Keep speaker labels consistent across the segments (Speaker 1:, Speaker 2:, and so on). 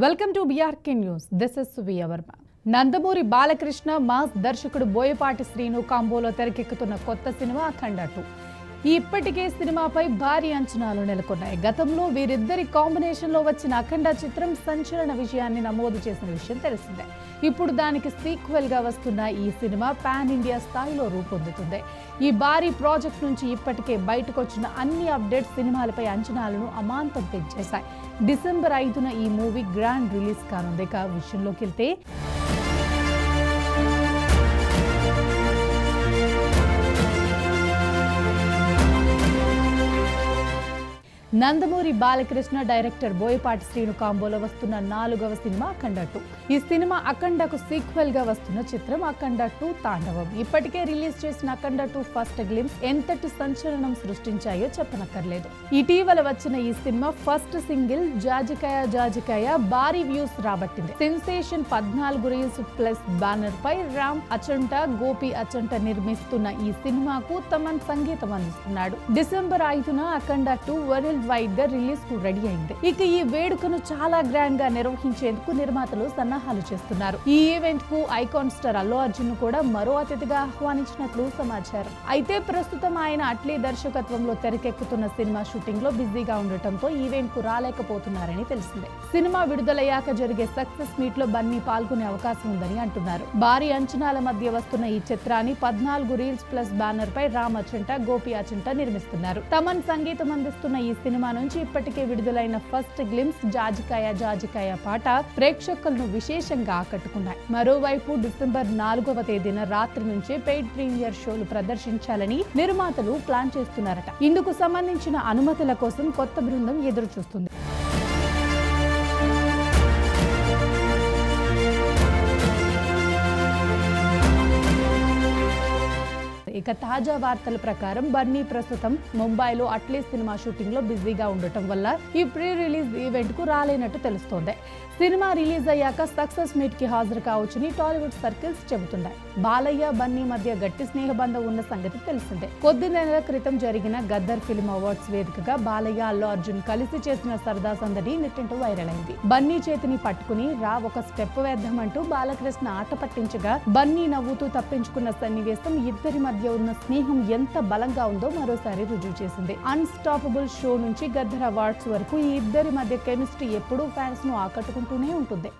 Speaker 1: Welcome to BRK news. This is సువియా Varma. Nandamuri Balakrishna mass దర్శకుడు బోయపాటి శ్రీను కాంబోలో తెరకెక్కుతున్న కొత్త సినిమా అఖండ 2. ఇప్పటికే సినిమాపై భారీ అంచనాలు నెలకొన్నాయి. గతంలో వీరిద్దరి కాంబినేషన్లో వచ్చిన అఖండ చిత్రం సంచలన విజయాన్ని నమోదు చేసిన విషయం తెలిసిందే. ఇప్పుడు దానికి సీక్వెల్ గా వస్తున్న ఈ సినిమా పాన్ ఇండియా స్థాయిలో రూపొందుతుంది. ఈ భారీ ప్రాజెక్ట్ నుంచి ఇప్పటికే బయటకు వచ్చిన అన్ని అప్డేట్స్ సినిమాలపై అంచనాలను అమాంతం పెంచేశాయి. డిసెంబర్ 5న ఈ మూవీ గ్రాండ్ రిలీజ్ కానుంది. ఇక విషయంలోకి వెళ్తే నందమూరి బాలకృష్ణ డైరెక్టర్ బోయపాటి శ్రీను కాంబోలో వస్తున్న 4వ సినిమా అఖండ 2. ఈ సినిమా అఖండకు సీక్వెల్ గా వస్తున్న చిత్రం అఖండ 2 తాండవం. ఇప్పటికే రిలీజ్ చేసిన అఖండ 2 ఫస్ట్ గ్లింప్స్ ఎంతటి సంచలనం సృష్టించాయో చెప్పనక్కర్లేదు. ఇటీవల వచ్చిన ఈ cinema first single Jajikaya Jajikaya భారీ వ్యూస్ రాబట్టింది. సెన్సేషన్ 14 రీల్స్ ప్లస్ బ్యానర్ పై రామ్ అచంట, గోపి అచంట నిర్మిస్తున్న ఈ సినిమాకు తమన్ సంగీతం అందిస్తున్నాడు. డిసెంబర్ 5న అఖండ 2 వరల్డ్ వైడ్ గా రిలీజ్ కు రెడీ అయింది. ఇక ఈ వేడుకను చాలా గ్రాండ్ గా నిర్వహించేందుకు నిర్మాతలు సన్నాహాలు చేస్తున్నారు. ఈ ఈవెంట్ కు ఐకాన్ స్టార్ అల్లు అర్జున్ కూడా మరో అతిథిగా ఆహ్వానించినట్లు సమాచారం. అయితే ప్రస్తుతం ఆయన అట్లీ దర్శకత్వంలో తెరకెక్కుతున్న సినిమా షూటింగ్ లో బిజీగా ఉండటంతో ఈవెంట్ కు రాలేకపోతున్నారని తెలిసిందే. సినిమా విడుదలయ్యాక జరిగే సక్సెస్ మీట్ లో బన్నీ పాల్గొనే అవకాశం ఉందని అంటున్నారు. భారీ అంచనాల మధ్య వస్తున్న ఈ చిత్రాన్ని 14 రీల్స్ ప్లస్ బ్యానర్ పై రామ్ అచంట, గోపి అచంట నిర్మిస్తున్నారు. తమన్ సంగీతం అందిస్తున్న ఈ సినిమా నుంచి ఇప్పటికే విడుదలైన ఫస్ట్ గ్లింప్స్ జాజికాయ జాజికాయ పాట ప్రేక్షకులను విశేషంగా ఆకట్టుకున్నాయి. మరోవైపు డిసెంబర్ 4వ తేదీన రాత్రి నుంచే పెయిడ్ ప్రీమియర్ షోలు ప్రదర్శించాలని నిర్మాతలు ప్లాన్ చేస్తున్నారట. ఇందుకు సంబంధించిన అనుమతుల కోసం కొత్త బృందం ఎదురు చూస్తుంది. ఇక తాజా వార్తల ప్రకారం బన్నీ ప్రస్తుతం ముంబైలో అట్లీ సినిమా షూటింగ్ లో బిజీగా ఉండటం వల్ల ఈ ప్రీ రిలీజ్ ఈవెంట్ కు రాలేనట్టు తెలుస్తోంది. సినిమా రిలీజ్ అయ్యాక సక్సెస్ మీట్ కి హాజరు కావచ్చని టాలీవుడ్ సర్కిల్స్ చెబుతున్నాయి. బాలయ్య బన్నీ మధ్య గట్టి స్నేహబంధం ఉన్న సంగతి తెలిసిందే. కొద్ది నెలల క్రితం జరిగిన గద్దర్ ఫిల్మ్ అవార్డ్స్ వేదికగా బాలయ్య, అల్లు అర్జున్ కలిసి చేసిన సరదా సందడి నెట్టింట వైరల్ అయింది. బన్నీ చేతిని పట్టుకుని రా ఒక స్టెప్ వేద్దామంటూ బాలకృష్ణ ఆట పట్టించగా బన్నీ నవ్వుతూ తప్పించుకున్న సన్నివేశం ఇద్దరి మధ్య ఉన్న స్నేహం ఎంత బలంగా ఉందో మరోసారి రుజువు చేసింది. అన్స్టాపబుల్ షో నుంచి గద్దర్ అవార్డ్స్ వరకు ఈ ఇద్దరి మధ్య కెమిస్ట్రీ ఎప్పుడూ ఫ్యాన్స్ ను ఆకట్టుకుంటూనే ఉంటుంది.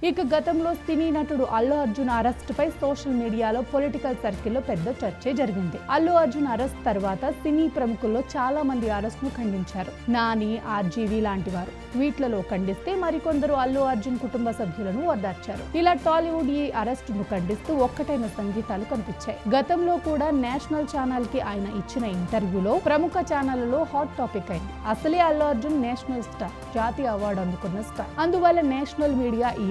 Speaker 1: ఇక గతంలో సినీ నటుడు అల్లు అర్జున్ అరెస్ట్ పై సోషల్ మీడియాలో పొలిటికల్ సర్కిల్లో పెద్ద చర్చే జరిగింది. అల్లు అర్జున్ అరెస్ట్ తర్వాత సినీ ప్రముఖుల్లో చాలా మంది అరెస్ట్ ను ఖండించారు. నాని, ఆర్జీవి లాంటి వారు ట్వీట్లలో ఖండిస్తే మరికొందరు అల్లు అర్జున్ కుటుంబ సభ్యులను ఓదార్చారు. ఇలా టాలీవుడ్ ఈ అరెస్ట్ ను ఖండిస్తూ ఒక్కటైన సంగీతాలు కనిపించాయి. గతంలో కూడా నేషనల్ ఛానల్ కి ఆయన ఇచ్చిన ఇంటర్వ్యూలో ప్రముఖ ఛానళ్లలో హాట్ టాపిక్ అయింది. అసలే అల్లు అర్జున్ నేషనల్ స్టార్, జాతీయ అవార్డు అందుకున్న స్టార్. అందువల్ల నేషనల్ మీడియా ఈ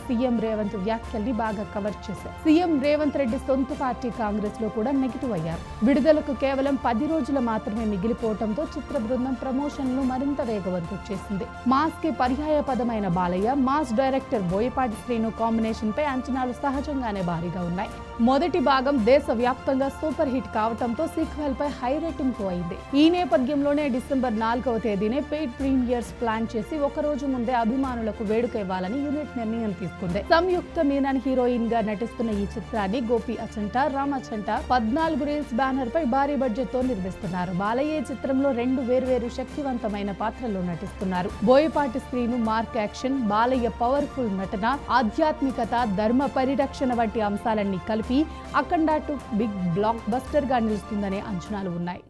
Speaker 1: సీఎం రేవంత్ వ్యాఖ్యల్ని బాగా కవర్ చేశారు. సీఎం రేవంత్ రెడ్డి సొంత పార్టీ కాంగ్రెస్ లో కూడా నెగిటివ్ అయ్యారు. విడుదలకు కేవలం 10 రోజులు మాత్రమే మిగిలిపోవడంతో చిత్ర బృందం ప్రమోషన్లు మరింత వేగవంతం చేసింది. మాస్ కి పర్యాయ పదమైన Balayya, mass director Boyapati Srinu combination పై అంచనాలు సహజంగానే భారీగా ఉన్నాయి. మొదటి భాగం దేశవ్యాప్తంగా సూపర్ హిట్ కావడంతో సీక్వెల్ పై హై రేటింగ్ కు అయింది. ఈ నేపథ్యంలోనే డిసెంబర్ 4వ తేదీనే పెయిడ్ ప్రీమియర్స్ ప్లాన్ చేసి ఒక రోజు ముందే అభిమానులకు వేడుక ఇవ్వాలని యూనిట్ నిర్ణయం తీసుకుంది. సంయుక్త మీనన్ హీరోయిన్ గా నటిస్తున్న ఈ చిత్రాన్ని గోపి అచంట, రామ్ అచంట 14 రీల్స్ బ్యానర్ పై భారీ బడ్జెట్ తో నిర్మిస్తున్నారు. బాలయ్య చిత్రంలో 2 వేర్వేరు శక్తివంతమైన పాత్రల్లో నటిస్తున్నారు. Boyapati Srinu mark action, Balayya powerful నటన, ఆధ్యాత్మికత, ధర్మ పరిరక్షణ వంటి అంశాలన్నీ కలిపి అఖండ 2 బిగ్ బ్లాక్ బస్టర్ గా నిలుస్తుందనే అంచనాలు ఉన్నాయి.